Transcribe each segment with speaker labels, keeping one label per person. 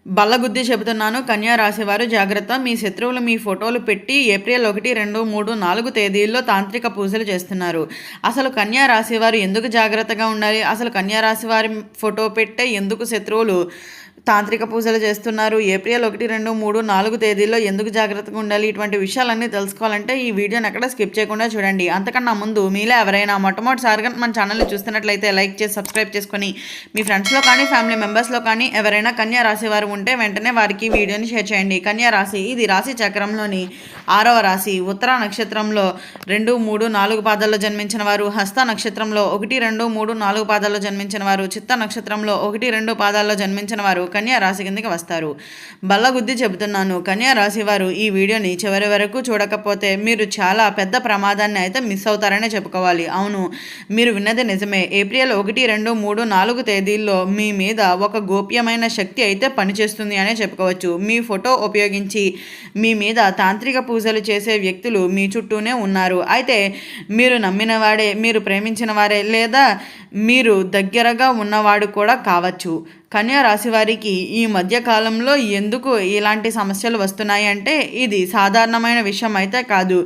Speaker 1: బల్లగుద్ది చెబుతున్నాను కన్యా రాశివారు జాగ్రత్త. మీ శత్రువులు మీ ఫోటోలు పెట్టి ఏప్రిల్ 1, 2, 3, 4 తేదీల్లో తాంత్రిక పూజలు చేస్తున్నారు. అసలు కన్యా రాశివారు ఎందుకు జాగ్రత్తగా ఉండాలి? అసలు కన్యా రాశివారి ఫోటో పెట్టే ఎందుకు శత్రువులు తాంత్రిక పూజలు చేస్తున్నారు? ఏప్రిల్ 1, 2, 3, 4 తేదీల్లో ఎందుకు జాగ్రత్తగా ఉండాలి? ఇటువంటి విషయాలన్నీ తెలుసుకోవాలంటే ఈ వీడియోని ఎక్కడ స్కిప్ చేయకుండా చూడండి. అంతకన్నా ముందు మీలో ఎవరైనా మొట్టమొదటిసారిగా మన ఛానల్ని చూస్తున్నట్లయితే లైక్ చేసి సబ్స్క్రైబ్ చేసుకొని మీ ఫ్రెండ్స్లో కానీ ఫ్యామిలీ మెంబర్స్లో కానీ ఎవరైనా కన్యా రాశి వారు ఉంటే వెంటనే వారికి వీడియోని షేర్ చేయండి. కన్యా రాశి ఇది రాశి చక్రంలోని 6వ రాశి. ఉత్తర నక్షత్రంలో 2, 3, 4 పాదాల్లో జన్మించిన వారు, హస్త నక్షత్రంలో 1, 2, 3, 4 పాదాల్లో జన్మించిన వారు, చిత్త నక్షత్రంలో 1, 2 పాదాల్లో జన్మించిన వారు కన్యా రాశి కిందకి వస్తారు. బల్లగుద్ది చెబుతున్నాను కన్యా రాశి వారు ఈ వీడియోని చివరి వరకు చూడకపోతే మీరు చాలా పెద్ద ప్రమాదాన్ని అయితే మిస్ అవుతారనే చెప్పుకోవాలి. అవును, మీరు విన్నది నిజమే. ఏప్రిల్ 1, 2, 3, 4 తేదీల్లో మీ మీద ఒక గోప్యమైన శక్తి అయితే పనిచేస్తుంది అనే చెప్పుకోవచ్చు. మీ ఫోటో ఉపయోగించి మీ మీద తాంత్రిక పూజలు చేసే వ్యక్తులు మీ చుట్టూనే ఉన్నారు. అయితే మీరు నమ్మిన వాడే, మీరు ప్రేమించిన వారే, లేదా మీరు దగ్గరగా ఉన్నవాడు కూడా కావచ్చు. కన్యా రాశి వారికి ఈ మధ్య కాలంలో ఎందుకు ఇలాంటి సమస్యలు వస్తున్నాయి అంటే ఇది సాధారణమైన విషయం అయితే కాదు.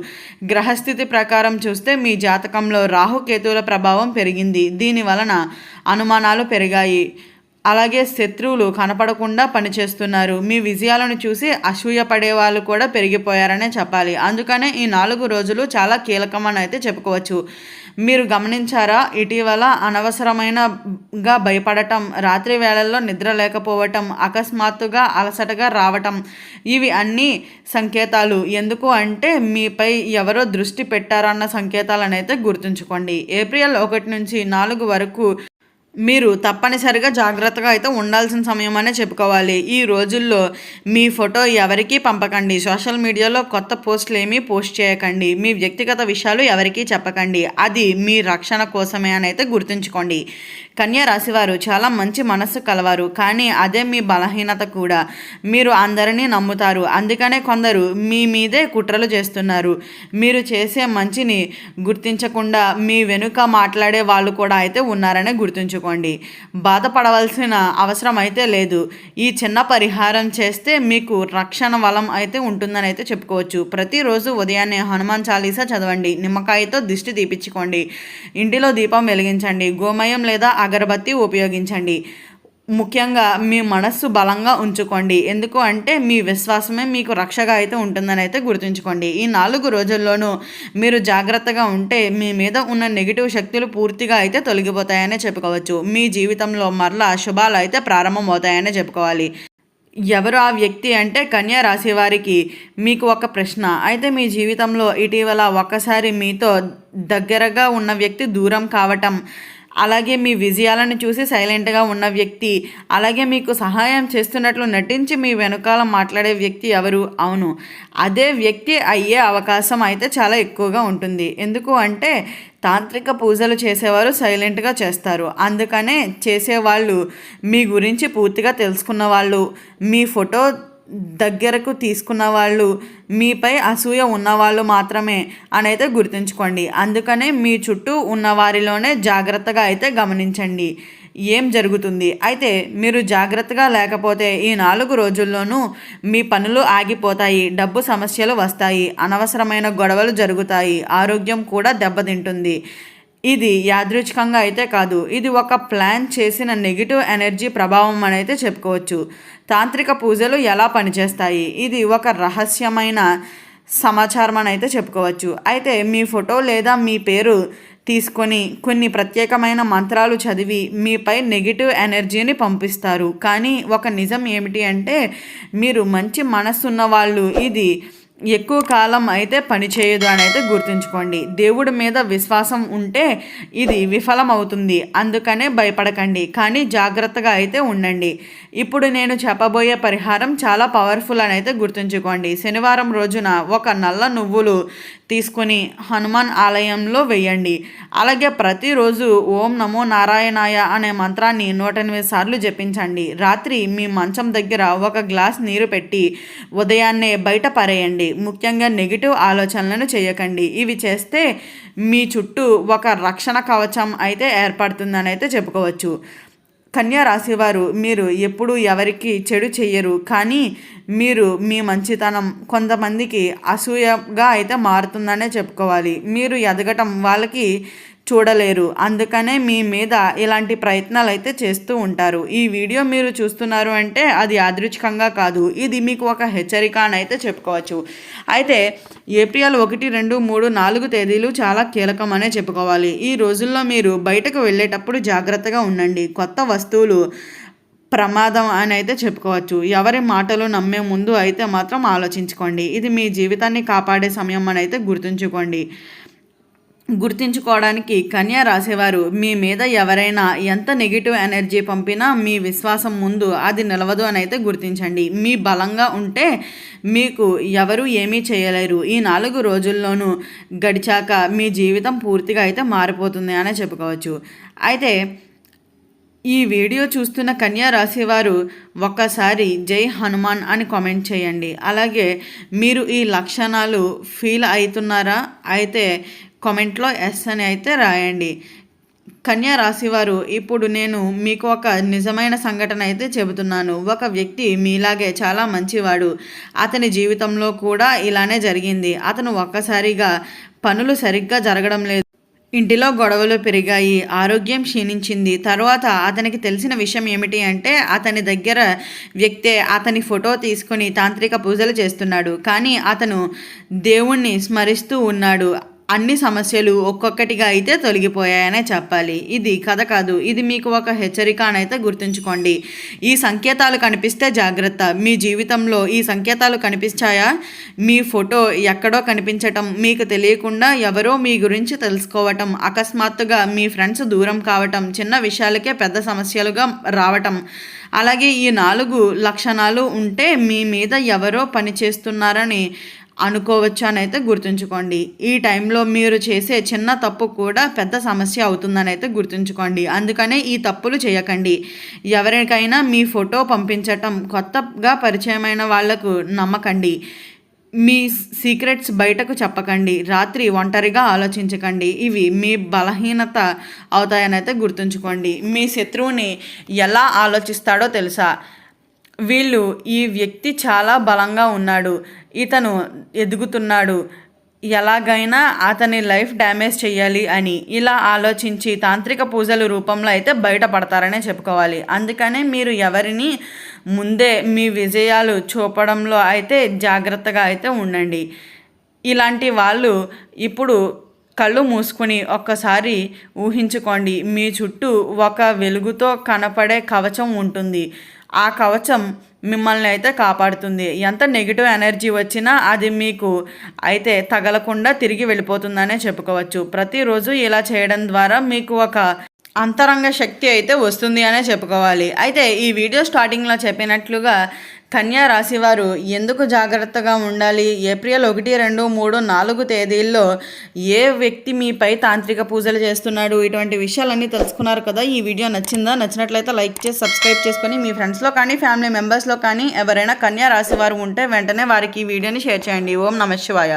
Speaker 1: గ్రహస్థితి ప్రకారం చూస్తే మీ జాతకంలో రాహుకేతువుల ప్రభావం పెరిగింది. దీని వలన అనుమానాలు పెరిగాయి. అలాగే శత్రువులు కనపడకుండా పనిచేస్తున్నారు. మీ విజయాలను చూసి అసూయ పడే వాళ్ళు కూడా పెరిగిపోయారనే చెప్పాలి. అందుకనే ఈ 4 రోజులు చాలా కీలకమని అయితే చెప్పుకోవచ్చు. మీరు గమనించారా, ఇటీవల అనవసరమైనగా భయపడటం, రాత్రి వేళల్లో నిద్ర లేకపోవటం, అకస్మాత్తుగా అలసటగా రావటం, ఇవి అన్నీ సంకేతాలు. ఎందుకు అంటే మీపై ఎవరో దృష్టి పెట్టారన్న సంకేతాలను అయితే గుర్తుంచుకోండి. ఏప్రిల్ 1 నుంచి 4 వరకు మీరు తప్పనిసరిగా జాగ్రత్తగా అయితే ఉండాల్సిన సమయం అనే చెప్పుకోవాలి. ఈ రోజుల్లో మీ ఫోటో ఎవరికీ పంపకండి. సోషల్ మీడియాలో కొత్త పోస్టులు ఏమీ పోస్ట్ చేయకండి. మీ వ్యక్తిగత విషయాలు ఎవరికీ చెప్పకండి. అది మీ రక్షణ కోసమే అని అయితే గుర్తుంచుకోండి. కన్యా రాశివారు చాలా మంచి మనస్సు కలవారు, కానీ అదే మీ బలహీనత కూడా. మీరు అందరినీ నమ్ముతారు, అందుకనే కొందరు మీ మీదే కుట్రలు చేస్తున్నారు. మీరు చేసే మంచిని గుర్తించకుండా మీ వెనుక మాట్లాడే వాళ్ళు కూడా అయితే ఉన్నారనే గుర్తుంచుకోండి. బాధపడవలసిన అవసరం అయితే లేదు. ఈ చిన్న పరిహారం చేస్తే మీకు రక్షణ వలం అయితే ఉంటుందని అయితే చెప్పుకోవచ్చు. ప్రతిరోజు ఉదయాన్నే హనుమాన్ చాలీసా చదవండి. నిమ్మకాయతో దిష్టి తీపించుకోండి. ఇంటిలో దీపం వెలిగించండి. గోమయం లేదా అగరబత్తి ఉపయోగించండి. ముఖ్యంగా మీ మనస్సు బలంగా ఉంచుకోండి. ఎందుకు అంటే మీ విశ్వాసమే మీకు రక్షగా అయితే ఉంటుందని అయితే గుర్తుంచుకోండి. ఈ 4 రోజుల్లోనూ మీరు జాగ్రత్తగా ఉంటే మీ మీద ఉన్న నెగిటివ్ శక్తులు పూర్తిగా అయితే తొలగిపోతాయనే చెప్పుకోవచ్చు. మీ జీవితంలో మరలా శుభాలు అయితే ప్రారంభమవుతాయనే చెప్పుకోవాలి. ఎవరు ఆ వ్యక్తి అంటే కన్యా రాశి వారికి మీకు ఒక ప్రశ్న. అయితే మీ జీవితంలో ఇటీవల ఒక్కసారి మీతో దగ్గరగా ఉన్న వ్యక్తి దూరం కావటం, అలాగే మీ విజయాలను చూసి సైలెంట్గా ఉన్న వ్యక్తి, అలాగే మీకు సహాయం చేస్తున్నట్లు నటించి మీ వెనకాల మాట్లాడే వ్యక్తి ఎవరు? అవును, అదే వ్యక్తి అయ్యే అవకాశం అయితే చాలా ఎక్కువగా ఉంటుంది. ఎందుకు అంటే తాంత్రిక పూజలు చేసేవారు సైలెంట్గా చేస్తారు. అందుకనే చేసేవాళ్ళు మీ గురించి పూర్తిగా తెలుసుకున్న వాళ్ళు, మీ ఫోటో దగ్గరకు తీసుకున్న వాళ్ళు, మీపై అసూయ ఉన్నవాళ్ళు మాత్రమే అని అయితే గుర్తుంచుకోండి. అందుకనే మీ చుట్టూ ఉన్న వారిలోనే జాగ్రత్తగా అయితే గమనించండి ఏం జరుగుతుంది. అయితే మీరు జాగ్రత్తగా లేకపోతే ఈ 4 రోజుల్లోనూ మీ పనులు ఆగిపోతాయి, డబ్బు సమస్యలు వస్తాయి, అనవసరమైన గొడవలు జరుగుతాయి, ఆరోగ్యం కూడా దెబ్బతింటుంది. ఇది యాదృచ్ఛికంగా అయితే కాదు, ఇది ఒక ప్లాన్ చేసిన నెగిటివ్ ఎనర్జీ ప్రభావం అని అయితే చెప్పుకోవచ్చు. తాంత్రిక పూజలు ఎలా పనిచేస్తాయి? ఇది ఒక రహస్యమైన సమాచారం అని అయితే చెప్పుకోవచ్చు. అయితే మీ ఫోటో లేదా మీ పేరు తీసుకొని కొన్ని ప్రత్యేకమైన మంత్రాలు చదివి మీపై నెగిటివ్ ఎనర్జీని పంపిస్తారు. కానీ ఒక నిజం ఏమిటి అంటే మీరు మంచి మనస్సున్న వాళ్ళు ఇది ఎక్కువ కాలం అయితే పనిచేయదు అని అయితే గుర్తుంచుకోండి. దేవుడి మీద విశ్వాసం ఉంటే ఇది విఫలమవుతుంది. అందుకనే భయపడకండి, కానీ జాగ్రత్తగా అయితే ఉండండి. ఇప్పుడు నేను చెప్పబోయే పరిహారం చాలా పవర్ఫుల్ అని అయితే గుర్తుంచుకోండి. శనివారం రోజున ఒక నల్ల నువ్వులు తీసుకొని హనుమాన్ ఆలయంలో వేయండి. అలాగే ప్రతిరోజు ఓం నమో నారాయణాయ అనే మంత్రాన్ని 108 సార్లు జపించండి. రాత్రి మీ మంచం దగ్గర ఒక గ్లాస్ నీరు పెట్టి ఉదయాన్నే బయట పరేయండి. ముఖ్యంగా నెగిటివ్ ఆలోచనలను చేయకండి. ఇవి చేస్తే మీ చుట్టూ ఒక రక్షణ కవచం అయితే ఏర్పడుతుందని అయితే చెప్పుకోవచ్చు. కన్యా రాశివారు మీరు ఎప్పుడు ఎవరికి చెడు చెయ్యరు, కానీ మీరు మీ మంచితనం కొంతమందికి అసూయగా అయితే మారుతుందనే చెప్పుకోవాలి. మీరు ఎదగటం వాళ్ళకి చూడలేరు, అందుకనే మీ మీద ఇలాంటి ప్రయత్నాలు అయితే చేస్తూ ఉంటారు. ఈ వీడియో మీరు చూస్తున్నారు అంటే అది యాదృచ్ఛికంగా కాదు, ఇది మీకు ఒక హెచ్చరిక అని అయితే చెప్పుకోవచ్చు. అయితే ఏప్రిల్ 1, 2, 3, 4 తేదీలు చాలా కీలకం అనే చెప్పుకోవాలి. ఈ రోజుల్లో మీరు బయటకు వెళ్ళేటప్పుడు జాగ్రత్తగా ఉండండి. కొత్త వస్తువులు ప్రమాదం అని అయితే చెప్పుకోవచ్చు. ఎవరి మాటలు నమ్మే ముందు అయితే మాత్రం ఆలోచించుకోండి. ఇది మీ జీవితాన్ని కాపాడే సమయం అని అయితే గుర్తుంచుకోవడానికి కన్యా రాసేవారు మీ మీద ఎవరైనా ఎంత నెగిటివ్ ఎనర్జీ పంపినా మీ విశ్వాసం ముందు అది నిలవదు అని అయితే గుర్తించండి. మీ బలంగా ఉంటే మీకు ఎవరు ఏమీ చేయలేరు. ఈ 4 రోజుల్లోనూ గడిచాక మీ జీవితం పూర్తిగా అయితే మారిపోతుంది అనే చెప్పుకోవచ్చు. అయితే ఈ వీడియో చూస్తున్న కన్యా రాశివారు ఒక్కసారి జై హనుమాన్ అని కామెంట్ చేయండి. అలాగే మీరు ఈ లక్షణాలు ఫీల్ అవుతున్నారా అయితే కామెంట్లో ఎస్ అని అయితే రాయండి. కన్యా రాశివారు ఇప్పుడు నేను మీకు ఒక నిజమైన సంఘటన అయితే చెబుతున్నాను. ఒక వ్యక్తి మీలాగే చాలా మంచివాడు. అతని జీవితంలో కూడా ఇలానే జరిగింది. అతను ఒక్కసారిగా పనులు సరిగ్గా జరగడం లేదు, ఇంటిలో గొడవలు పెరిగాయి, ఆరోగ్యం క్షీణించింది. తర్వాత అతనికి తెలిసిన విషయం ఏమిటి అంటే అతని దగ్గర వ్యక్తే అతని ఫోటో తీసుకొని తాంత్రిక పూజలు చేస్తున్నాడు. కానీ అతను దేవుణ్ణి స్మరిస్తూ ఉన్నాడు. అన్ని సమస్యలు ఒక్కొక్కటిగా అయితే తొలగిపోయాయనే చెప్పాలి. ఇది కథ కాదు, ఇది మీకు ఒక హెచ్చరిక అని అయితే గుర్తుంచుకోండి. ఈ సంకేతాలు కనిపిస్తే జాగ్రత్త. మీ జీవితంలో ఈ సంకేతాలు కనిపించాయా? మీ ఫోటో ఎక్కడో కనిపించటం, మీకు తెలియకుండా ఎవరో మీ గురించి తెలుసుకోవటం, అకస్మాత్తుగా మీ ఫ్రెండ్స్ దూరం కావటం, చిన్న విషయాలకే పెద్ద సమస్యలుగా రావటం, అలాగే ఈ 4 లక్షణాలు ఉంటే మీ మీద ఎవరో పనిచేస్తున్నారని అనుకోవచ్చు అని అయితే గుర్తుంచుకోండి. ఈ టైంలో మీరు చేసే చిన్న తప్పు కూడా పెద్ద సమస్య అవుతుందని అయితే గుర్తుంచుకోండి. అందుకనే ఈ తప్పులు చేయకండి. ఎవరికైనా మీ ఫోటో పంపించటం, కొత్తగా పరిచయమైన వాళ్లకు నమ్మకండి. మీ సీక్రెట్స్ బయటకు చెప్పకండి. రాత్రి ఒంటరిగా ఆలోచించకండి. ఇవి మీ బలహీనత అవుతాయని అయితే గుర్తుంచుకోండి. మీ శత్రువుని ఎలా ఆలోచిస్తాడో తెలుసా? ఈ వ్యక్తి చాలా బలంగా ఉన్నాడు, ఇతను ఎదుగుతున్నాడు, ఎలాగైనా అతని లైఫ్ డ్యామేజ్ చేయాలి అని ఇలా ఆలోచించి తాంత్రిక పూజల రూపంలో అయితే బయటపడతారనే చెప్పుకోవాలి. అందుకనే మీరు ఎవరిని ముందే మీ విజయాలు చూపడంలో అయితే జాగ్రత్తగా అయితే ఉండండి. ఇలాంటి వాళ్ళు ఇప్పుడు కళ్ళు మూసుకొని ఒక్కసారి ఊహించుకోండి. మీ చుట్టూ ఒక వెలుగుతో కనపడే కవచం ఉంటుంది. ఆ కవచం మిమ్మల్ని అయితే కాపాడుతుంది. ఎంత నెగిటివ్ ఎనర్జీ వచ్చినా అది మీకు అయితే తగలకుండా తిరిగి వెళ్ళిపోతుందనే చెప్పుకోవచ్చు. ప్రతిరోజు ఇలా చేయడం ద్వారా మీకు ఒక అంతరంగ శక్తి అయితే వస్తుంది అనే చెప్పుకోవాలి. అయితే ఈ వీడియో స్టార్టింగ్లో చెప్పినట్లుగా కన్యా రాశివారు ఎందుకు జాగ్రత్తగా ఉండాలి? ఏప్రిల్ 1, 2, 3, 4 తేదీల్లో ఏ వ్యక్తి మీపై తాంత్రిక పూజలు చేస్తున్నాడు, ఇటువంటి విషయాలన్నీ తెలుసుకున్నారు కదా. ఈ వీడియో నచ్చిందా? నచ్చినట్లయితే లైక్ చేసి సబ్స్క్రైబ్ చేసుకొని మీ ఫ్రెండ్స్లో కానీ ఫ్యామిలీ మెంబర్స్లో కానీ ఎవరైనా కన్యా రాశివారు ఉంటే వెంటనే వారికి ఈ వీడియోని షేర్ చేయండి. ఓం నమః శివాయ.